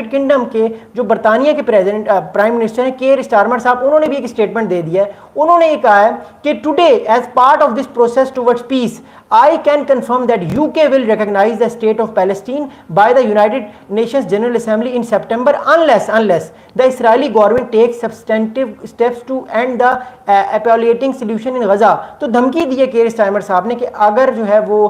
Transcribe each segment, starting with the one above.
United kingdom کے جو برطانیہ کے پرائم منسٹر ہیں کیئر اسٹارمر صاحب، انہوں نے بھی ایک اسٹیٹمنٹ دے دیا ہے. انہوں نے یہ کہا ہے کہ today as part of this process towards peace I can confirm that UK will recognize the state of Palestine by the United Nations General Assembly in September unless the Israeli government takes substantive steps to end the appalling solution in Gaza. تو دھمکی دی ہے care Starmer صاحب نے کہ اگر جو ہے وہ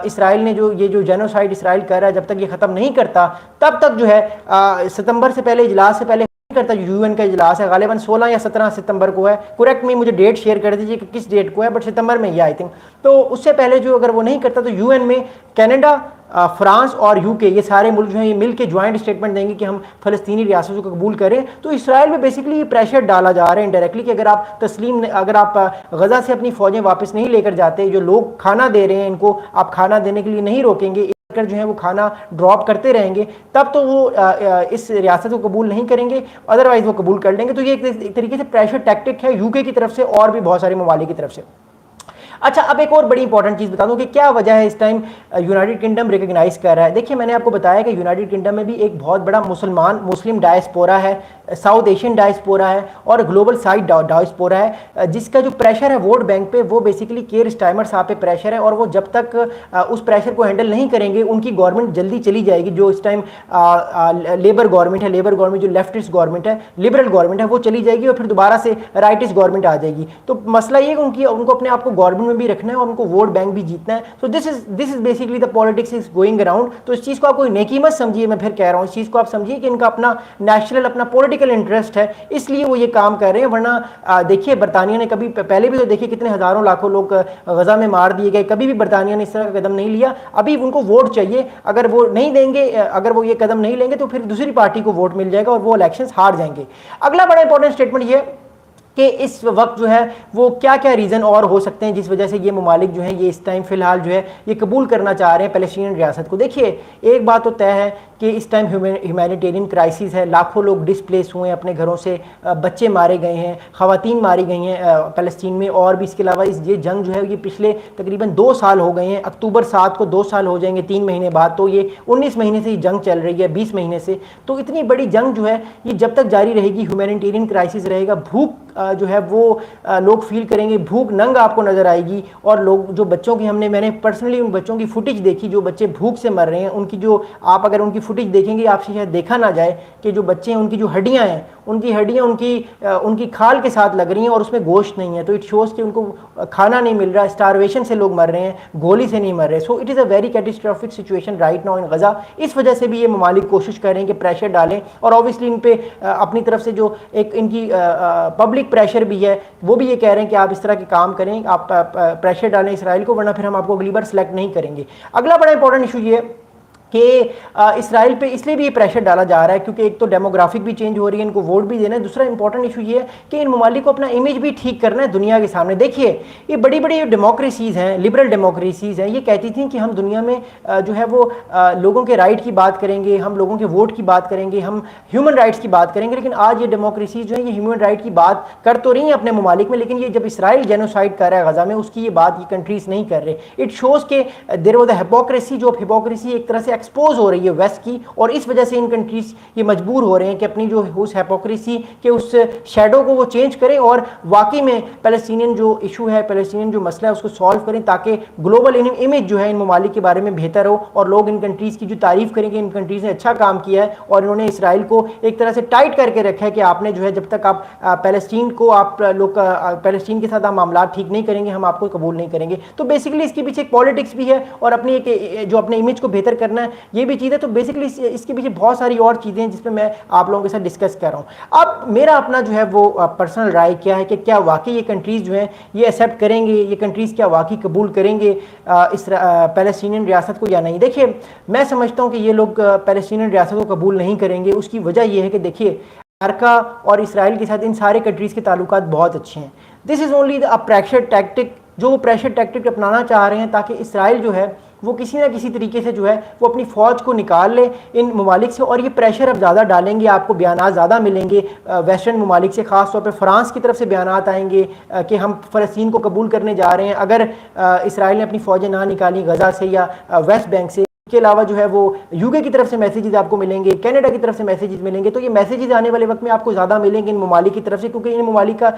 اسرائیل نے جو جینوسائیڈ اسرائیل کر رہا ہے جب تک یہ ختم نہیں کرتا تب تک جو ہے ستمبر سے پہلے اجلاس سے پہلے کرتا. یو این کا اجلاس ہے غالباً 16 یا 17 ستمبر کو ہے, کریکٹ میں مجھے ڈیٹ شیئر کر دیجیے کہ کس ڈیٹ کو ہے, بٹ ستمبر میں یہ آئی تھنک. تو اس سے پہلے جو اگر وہ نہیں کرتا تو یو این میں کینیڈا, فرانس اور یو کے یہ سارے ملک جو ہیں یہ مل کے جوائنٹ اسٹیٹمنٹ دیں گے کہ ہم فلسطینی ریاستوں کو قبول کریں. تو اسرائیل میں بیسکلی یہ پریشر ڈالا جا رہا ہے انڈائریکٹلی کہ اگر آپ غزہ سے اپنی فوجیں واپس نہیں لے کر جاتے, جو لوگ کھانا دے رہے ہیں ان کو آپ کھانا دینے کے لیے نہیں روکیں گے, اگر جو ہے وہ کھانا ڈراپ کرتے رہیں گے تب تو وہ اس ریاست کو قبول نہیں کریں گے, ادروائز وہ قبول کر لیں گے. تو یہ ایک طریقے سے پریشر ٹیکٹک ہے یو کے کی طرف سے اور بھی بہت سارے ممالک کی طرف سے. اچھا, اب ایک اور بڑی انپورٹنٹ چیز بتا دوں کہ کیا وجہ ہے اس ٹائم یونائٹڈ کنگڈم ریکگنائز کر رہا ہے. دیکھیے میں نے آپ کو بتایا کہ یونائٹڈ کنگڈم میں بھی ایک بہت بڑا مسلم ڈائسپورا ہے, ساؤتھ ایشین ڈائسپورا ہے اور گلوبل سائڈ ڈائسپورا ہے, جس کا جو پریشر ہے ووٹ بینک پہ وہ بیسیکلی کیئر اسٹارمر صاحب پہ پریشر ہے, اور وہ جب تک اس پریشر کو ہینڈل نہیں کریں گے ان کی گورنمنٹ جلدی چلی جائے گی. جو اس ٹائم لیبر گورنمنٹ ہے, لیبر گورنمنٹ جو لیفٹسٹ گورنمنٹ ہے, لبرل گورنمنٹ ہے, وہ چلی جائے گی اور پھر دوبارہ سے رائٹسٹ گورنمنٹ آ جائے گی. تو مسئلہ یہ ہے کہ ان کو اپنے آپ کو گورنمنٹ میں بھی رکھنا ہے اور ان کو ووٹ بینک بھی جیتنا ہے. تو this is basically the politics is going around. تو اس چیز کو آپ کوئی نیکی مت سمجھیے, میں پھر کہہ رہا ہوں اس چیز کو آپ سمجھیے کہ ان کا اپنا نیشنل اپنا پولیٹیکل انٹرسٹ ہے, اس لیے وہ یہ کام کر رہے ہیں. ورنہ دیکھیے برطانیہ نے کبھی پہلے بھی تو دیکھیے کتنے ہزاروں لاکھوں لوگ غزہ میں مار دیے گئے, کبھی بھی برطانیہ نے اس طرح کا قدم نہیں لیا. ابھی ان کو ووٹ چاہیے, اگر وہ نہیں دیں گے, اگر وہ یہ قدم نہیں لیں گے تو پھر دوسری پارٹی کو ووٹ مل جائے گا اور وہ الیکشنز ہار جائیں گے. اگلا بڑا انپورٹنٹ اسٹیٹمنٹ یہ کہ اس وقت جو ہے وہ کیا کیا ریزن اور ہو سکتے ہیں جس وجہ سے یہ ممالک جو ہیں یہ اس ٹائم فی الحال جو ہے یہ قبول کرنا چاہ رہے ہیں فلسطین ریاست کو. دیکھیے ایک بات تو طے ہے کہ اس ٹائم ہیومینیٹیرین کرائسس ہے, لاکھوں لوگ ڈسپلیس ہوئے ہیں اپنے گھروں سے, بچے مارے گئے ہیں, خواتین ماری گئی ہیں فلسطین میں, اور بھی اس کے علاوہ یہ جنگ جو ہے یہ پچھلے تقریباً 2 سال ہو گئے ہیں. اکتوبر 7 کو 2 سال ہو جائیں گے 3 مہینے بعد, تو یہ 19 مہینے سے یہ جنگ چل رہی ہے, 20 مہینے سے. تو اتنی بڑی جنگ جو ہے یہ جب تک جاری رہے گی, ہیومینیٹیرین کرائسس رہے گا, بھوک جو ہے وہ لوگ فیل کریں گے, بھوک ننگ آپ کو نظر آئے گی. اور لوگ جو بچوں کی میں نے پرسنلی ان بچوں کی فوٹیج دیکھی جو بچے بھوک سے مر رہے ہیں, ان کی جو آپ اگر ان کی فوٹیج دیکھیں گے آپ سے شاید دیکھا نہ جائے کہ جو بچے ہیں ان کی جو ہڈیاں ہیں ان کی ہڈیاں ان کی کھال کے ساتھ لگ رہی ہیں اور اس میں گوشت نہیں ہے. تو اٹ شوز کہ ان کو کھانا نہیں مل رہا, اسٹارویشن سے لوگ مر رہے ہیں, گولی سے نہیں مر رہے. So it is a very catastrophic situation right now in Gaza. اس وجہ سے بھی یہ ممالک کوشش کر رہے ہیں کہ پریشر ڈالیں, اور اوبیسلی ان پہ اپنی طرف سے جو ایک ان کی پبلک پریشر بھی ہے وہ بھی یہ کہہ رہے ہیں کہ آپ اس طرح کے کام کریں, آپ پریشر ڈالیں اسرائیل کو, ورنہ پھر ہم آپ کو اگلی بار سلیکٹ نہیں کریں گے. اگلا بڑا انپورٹنٹ ایشو یہ کہ اسرائیل پہ اس لیے بھی یہ پریشر ڈالا جا رہا ہے کیونکہ ایک تو ڈیموگرافک بھی چینج ہو رہی ہے, ان کو ووٹ بھی دینا ہے. دوسرا انپورٹنٹ ایشو یہ ہے کہ ان ممالک کو اپنا امیج بھی ٹھیک کرنا ہے دنیا کے سامنے. دیکھیے یہ بڑی بڑی ڈیموکریسیز ہیں, لبرل ڈیموکریسیز ہیں, یہ کہتی تھیں کہ ہم دنیا میں جو ہے وہ لوگوں کے رائٹ کی بات کریں گے, ہم لوگوں کے ووٹ کی بات کریں گے, ہم ہیومن رائٹس کی بات کریں گے. لیکن آج یہ ڈیموکریسیز جو ہیں یہ ہیومن رائٹ کی بات کر تو رہی ہیں اپنے ممالک میں, لیکن یہ جب اسرائیل جینوسائڈ کر رہا ہے غزہ میں اس کی یہ بات یہ کنٹریز نہیں کر رہے. اٹ شوز کہ دیر واز اے ہپوکریسی, جو ہپوکریسی ایک طرح سے ایکسپوز ہو رہی ہے ویسٹ کی, اور اس وجہ سے ان کنٹریز یہ مجبور ہو رہے ہیں کہ اپنی جو اس ہیپوکریسی کے اس شیڈو کو وہ چینج کریں اور واقعی میں پیلسٹینین جو ایشو ہے, پیلسٹینین جو مسئلہ ہے اس کو سالو کریں, تاکہ گلوبل امیج جو ہے ان ممالک کے بارے میں بہتر ہو اور لوگ ان کنٹریز کی جو تعریف کریں کہ ان کنٹریز نے اچھا کام کیا ہے اور انہوں نے اسرائیل کو ایک طرح سے ٹائٹ کر کے رکھا ہے کہ آپ نے جو ہے جب تک آپ پیلسٹین کو آپ لوگ پیلسٹین کے ساتھ آپ معاملات ٹھیک نہیں کریں گے ہم آپ کو قبول نہیں کریں گے. تو بیسکلی اس کے پیچھے ایک پالیٹکس بھی ہے اور اپنی ایک جو اپنے امیج کو بہتر کرنا ہے یہ بھی چیز ہے. تو بیسکلی اس کے پیچھے بہت ساری اور چیزیں ہیں جس پہ میں آپ لوگوں کے ساتھ ڈسکس کر رہا ہوں. اب میرا اپنا جو ہے وہ پرسنل رائے کیا ہے کہ کیا واقعی یہ کنٹریز جو ہیں یہ ایکسیپٹ کریں گے, یہ کنٹریز کیا واقعی قبول کریں گے اس پیلسٹینین ریاست کو یا نہیں. دیکھیے میں سمجھتا ہوں کہ یہ لوگ پیلسٹینین ریاست کو قبول نہیں کریں گے. اس کی وجہ یہ ہے کہ دیکھیے امریکہ اور اسرائیل کے ساتھ ان سارے کنٹریز کے تعلقات بہت اچھے ہیں. This is only the pressure tactic, جو وہ پریشر ٹیکٹک اپنانا چاہ رہے ہیں تاکہ اسرائیل جو ہے وہ کسی نہ کسی طریقے سے جو ہے وہ اپنی فوج کو نکال لے ان ممالک سے, اور یہ پریشر اب زیادہ ڈالیں گے, آپ کو بیانات زیادہ ملیں گے ویسٹرن ممالک سے, خاص طور پہ فرانس کی طرف سے بیانات آئیں گے کہ ہم فلسطین کو قبول کرنے جا رہے ہیں اگر اسرائیل نے اپنی فوجیں نہ نکالی غزہ سے یا ویسٹ بینک سے. کے علاوہ جو ہے وہ یو کے کی طرف سے میسیجز آپ کو ملیں گے, کینیڈا کی طرف سے میسیجز ملیں گے. تو یہ میسیجز آنے والے وقت میں آپ کو زیادہ ملیں گے ان ممالک کی طرف سے, کیونکہ ان ممالک کا